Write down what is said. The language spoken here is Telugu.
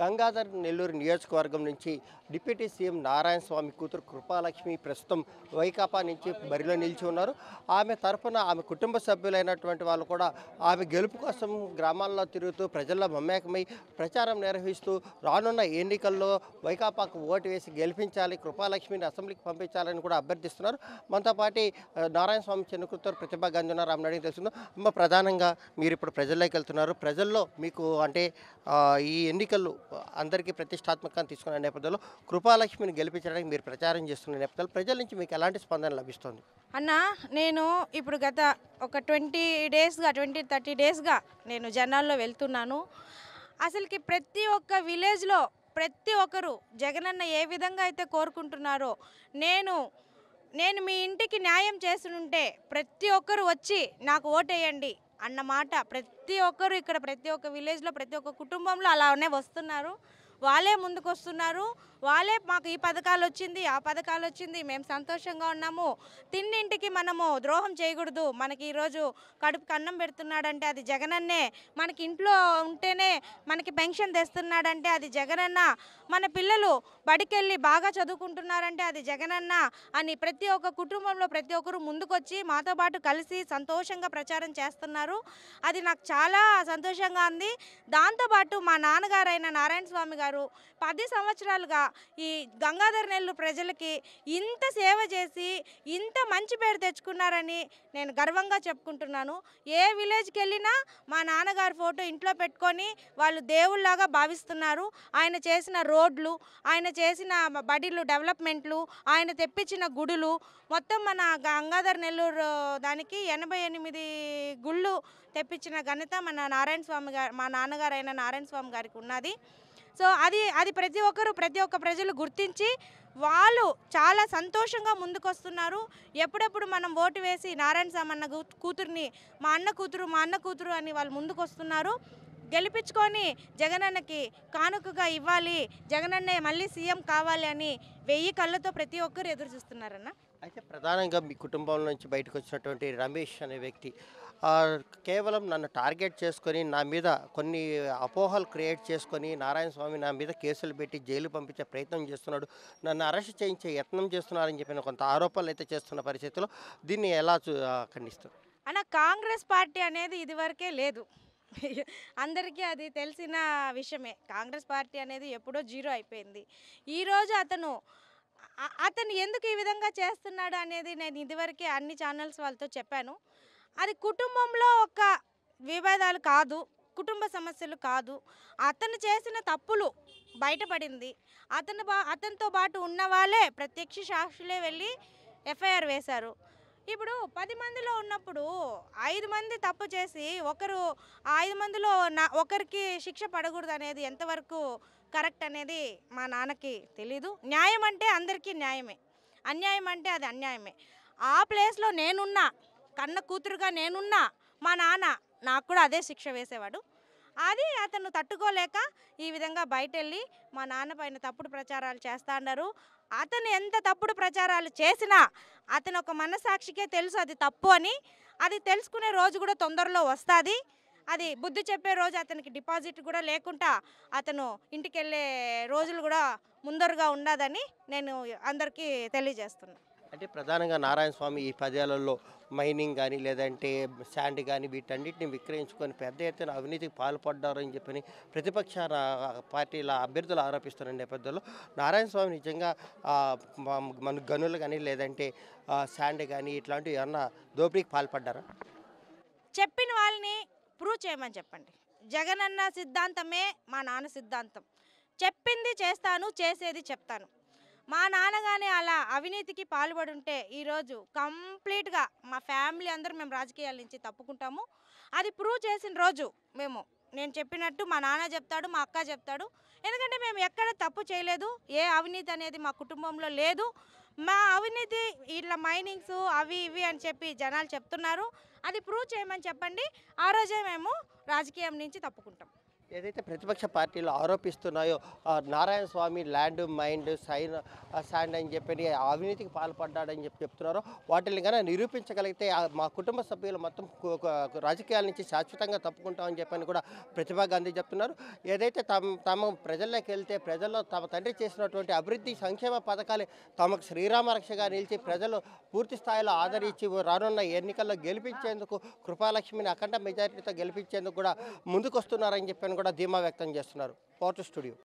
గంగాధర్ నెల్లూరు నియోజకవర్గం నుంచి డిప్యూటీ సీఎం నారాయణ స్వామి కూతురు కృపాలక్ష్మి ప్రస్తుతం వైకాపా నుంచి బరిలో నిలిచి ఉన్నారు. ఆమె తరఫున ఆమె కుటుంబ సభ్యులైనటువంటి వాళ్ళు కూడా ఆమె గెలుపు కోసం గ్రామాల్లో తిరుగుతూ ప్రజల్లో మమేకమై ప్రచారం నిర్వహిస్తూ రానున్న ఎన్నికల్లో వైకాపాకు ఓటు వేసి గెలిపించాలి, కృపాలక్ష్మిని అసెంబ్లీకి పంపించాలని కూడా అభ్యర్థిస్తున్నారు. మనతో పాటు నారాయణ స్వామి చిన్న కూతురు ప్రతిభా గంజున్నారు. ఆమె అడిగి తెలుస్తుంది. అమ్మ, ప్రధానంగా మీరు ఇప్పుడు ప్రజల్లోకి వెళ్తున్నారు. ప్రజల్లో మీకు అంటే ఈ ఎన్నికలు అందరికీ ప్రతిష్టాత్మకంగా తీసుకున్న నేపథ్యంలో కృపాలక్ష్మిని గెలిపించడానికి మీరు ప్రచారం చేస్తున్న నేపథ్యంలో ప్రజల నుంచి మీకు ఎలాంటి స్పందన లభిస్తుంది? అన్న, నేను ఇప్పుడు గత ఒక 20-30 డేస్గా నేను జనాల్లో వెళ్తున్నాను. అసలుకి ప్రతి ఒక్క విలేజ్లో ప్రతి ఒక్కరు జగనన్న ఏ విధంగా అయితే కోరుకుంటున్నారో, నేను మీ ఇంటికి న్యాయం చేస్తుంటే ప్రతి ఒక్కరు వచ్చి నాకు ఓటేయండి అన్న మాట ప్రతి ఒక్కరు ఇక్కడ ప్రతి ఒక్క విలేజ్లో ప్రతి ఒక్క కుటుంబంలో అలానే వస్తున్నారు. వాళ్ళే ముందుకు వస్తున్నారు. వాళ్ళే మాకు ఈ పథకాలు వచ్చింది, ఆ పథకాలు వచ్చింది, మేము సంతోషంగా ఉన్నాము, తిన్నింటికి మనము ద్రోహం చేయకూడదు, మనకి ఈరోజు కడుపుకి అన్నం పెడుతున్నాడంటే అది జగనన్నే, మనకి ఇంట్లో ఉంటేనే మనకి పెన్షన్ తెస్తున్నాడంటే అది జగనన్న, మన పిల్లలు బడికెళ్ళి బాగా చదువుకుంటున్నారంటే అది జగనన్న అని ప్రతి ఒక్క కుటుంబంలో ప్రతి ఒక్కరు ముందుకొచ్చి మాతో పాటు కలిసి సంతోషంగా ప్రచారం చేస్తున్నారు. అది నాకు చాలా సంతోషంగా ఉంది. దాంతోపాటు మా నాన్నగారైన నారాయణ స్వామి గారు 10 సంవత్సరాలుగా ఈ గంగాధర్ నెల్లూరు ప్రజలకి ఇంత సేవ చేసి ఇంత మంచి పేరు తెచ్చుకున్నారని నేను గర్వంగా చెప్పుకుంటున్నాను. ఏ విలేజ్కి వెళ్ళినా మా నాన్నగారి ఫోటో ఇంట్లో పెట్టుకొని వాళ్ళు దేవుళ్ళలాగా భావిస్తున్నారు. ఆయన చేసిన రోడ్లు, ఆయన చేసిన బడిలు డెవలప్మెంట్లు, ఆయన తెప్పించిన గుడులు మొత్తం మన గంగాధర్ నెల్లూరు దానికి 88 గుళ్ళు తెప్పించిన ఘనత మన నారాయణ స్వామి గారు, మా నాన్నగారైన నారాయణ స్వామి గారికి ఉన్నది. సో అది ప్రతి ఒక్క ప్రజలు గుర్తించి వాళ్ళు చాలా సంతోషంగా ముందుకొస్తున్నారు. ఎప్పుడెప్పుడు మనం ఓటు వేసి నారాయణ స్వామి అన్న కూతుర్ని మా అన్న కూతురు అని వాళ్ళు ముందుకొస్తున్నారు. గెలిపించుకొని జగనన్నకి కానుకగా ఇవ్వాలి, జగనన్నే మళ్ళీ సీఎం కావాలి అని 1000 కళ్ళతో ప్రతి ఒక్కరు ఎదురు చూస్తున్నారన్న. అయితే ప్రధానంగా మీ కుటుంబం నుంచి బయటకు వచ్చినటువంటి రమేష్ అనే వ్యక్తి కేవలం నన్ను టార్గెట్ చేసుకొని నా మీద కొన్ని అపోహలు క్రియేట్ చేసుకొని నారాయణ స్వామి నా మీద కేసులు పెట్టి జైలు పంపించే ప్రయత్నం చేస్తున్నాడు, నన్ను అరెస్ట్ చేయించే యత్నం చేస్తున్నారని చెప్పిన కొంత ఆరోపణలు అయితే చేస్తున్న పరిస్థితిలో దీన్ని ఎలా ఖండిస్తారు అన్న? కాంగ్రెస్ పార్టీ అనేది ఇదివరకే లేదు, అందరికీ అది తెలిసిన విషయమే. కాంగ్రెస్ పార్టీ అనేది ఎప్పుడో జీరో అయిపోయింది. ఈరోజు అతను ఎందుకు ఈ విధంగా చేస్తున్నాడు అనేది నేను ఇదివరకే అన్ని ఛానల్స్ వాళ్ళతో చెప్పాను. అది కుటుంబంలో ఒక విభేదాలు కాదు, కుటుంబ సమస్యలు కాదు, అతను చేసిన తప్పులు బయటపడింది. అతనితో పాటు ఉన్న వాళ్ళే ప్రత్యక్ష సాక్షులే వెళ్ళి ఎఫ్ఐఆర్ వేశారు. ఇప్పుడు 10 మందిలో ఉన్నప్పుడు 5 మంది తప్పు చేసి ఆ 5 మందిలో ఒకరికి శిక్ష పడకూడదు అనేది ఎంతవరకు కరెక్ట్ అనేది మా నాన్నకి తెలీదు. న్యాయం అంటే అందరికీ న్యాయమే, అన్యాయం అంటే అది అన్యాయమే. ఆ ప్లేస్లో నేనున్నా, కన్న కూతురుగా నేనున్నా, మా నాన్న నాకు కూడా అదే శిక్ష వేసేవాడు. అది అతను తట్టుకోలేక ఈ విధంగా బయటెళ్ళి మా నాన్న పైన తప్పుడు ప్రచారాలు చేస్తా అన్నారు. అతను ఎంత తప్పుడు ప్రచారాలు చేసినా అతను ఒక మనసాక్షికే తెలుసు అది తప్పు అని. అది తెలుసుకునే రోజు కూడా తొందరలో వస్తుంది. అది బుద్ధి చెప్పే రోజు అతనికి డిపాజిట్ కూడా లేకుండా అతను ఇంటికి వెళ్ళే రోజులు కూడా ముందరగా ఉండదని నేను అందరికీ తెలియజేస్తున్నాను. అంటే ప్రధానంగా నారాయణ స్వామి ఈ 10 ఏళ్లలో మైనింగ్ కానీ లేదంటే శాండ్ కానీ వీటన్నిటిని విక్రయించుకొని పెద్ద ఎత్తున అవినీతికి పాల్పడ్డారని చెప్పని ప్రతిపక్ష పార్టీల అభ్యర్థులు ఆరోపిస్తున్న నేపథ్యంలో నారాయణ స్వామి నిజంగా మన గనులు కానీ లేదంటే శాండ్ కానీ ఇట్లాంటివి ఏమన్నా దోపిడీకి పాల్పడ్డారా? చెప్పిన వాళ్ళని ప్రూవ్ చేయమని చెప్పండి. జగనన్న సిద్ధాంతమే మా నాన్న సిద్ధాంతం. చెప్పింది చేస్తాను, చేసేది చెప్తాను. మా నాన్నగానే అలా అవినీతికి పాల్పడి ఉంటే ఈరోజు కంప్లీట్గా మా ఫ్యామిలీ అందరూ మేము రాజకీయాల నుంచి తప్పుకుంటాము. అది ప్రూవ్ చేసిన రోజు నేను చెప్పినట్టు మా నాన్న చెప్తాడు, మా అక్క చెప్తాడు. ఎందుకంటే మేము ఎక్కడ తప్పు చేయలేదు, ఏ అవినీతి అనేది మా కుటుంబంలో లేదు. మా అవినీతి ఇట్లా మైనింగ్స్ అవి ఇవి అని చెప్పి జనాలు చెప్తున్నారు. అది ప్రూవ్ చేయమని చెప్పండి, ఆ రోజే మేము రాజకీయం నుంచి తప్పుకుంటాం. ఏదైతే ప్రతిపక్ష పార్టీలు ఆరోపిస్తున్నాయో నారాయణ స్వామి ల్యాండ్ మైండ్ శాండ్ అని చెప్పి అవినీతికి పాల్పడ్డాడని చెప్తున్నారో వాటిని కనుక నిరూపించగలిగితే మా కుటుంబ సభ్యులు మొత్తం రాజకీయాల నుంచి శాశ్వతంగా తప్పుకుంటామని చెప్పని కూడా ప్రతిభా గాంధీ చెప్తున్నారు. ఏదైతే తమ ప్రజల్లోకి వెళ్తే ప్రజల్లో తమ తండ్రి చేసినటువంటి అభివృద్ధి సంక్షేమ పథకాలే తమకు శ్రీరామ రక్షగా నిలిచి ప్రజలు పూర్తి స్థాయిలో ఆదరించి రానున్న ఎన్నికల్లో గెలిపించేందుకు కృపాలక్ష్మిని అఖండ మెజారిటీతో గెలిపించేందుకు కూడా ముందుకొస్తున్నారని చెప్పని కూడా ధీమా వ్యక్తం చేస్తున్నారు. Power to studio.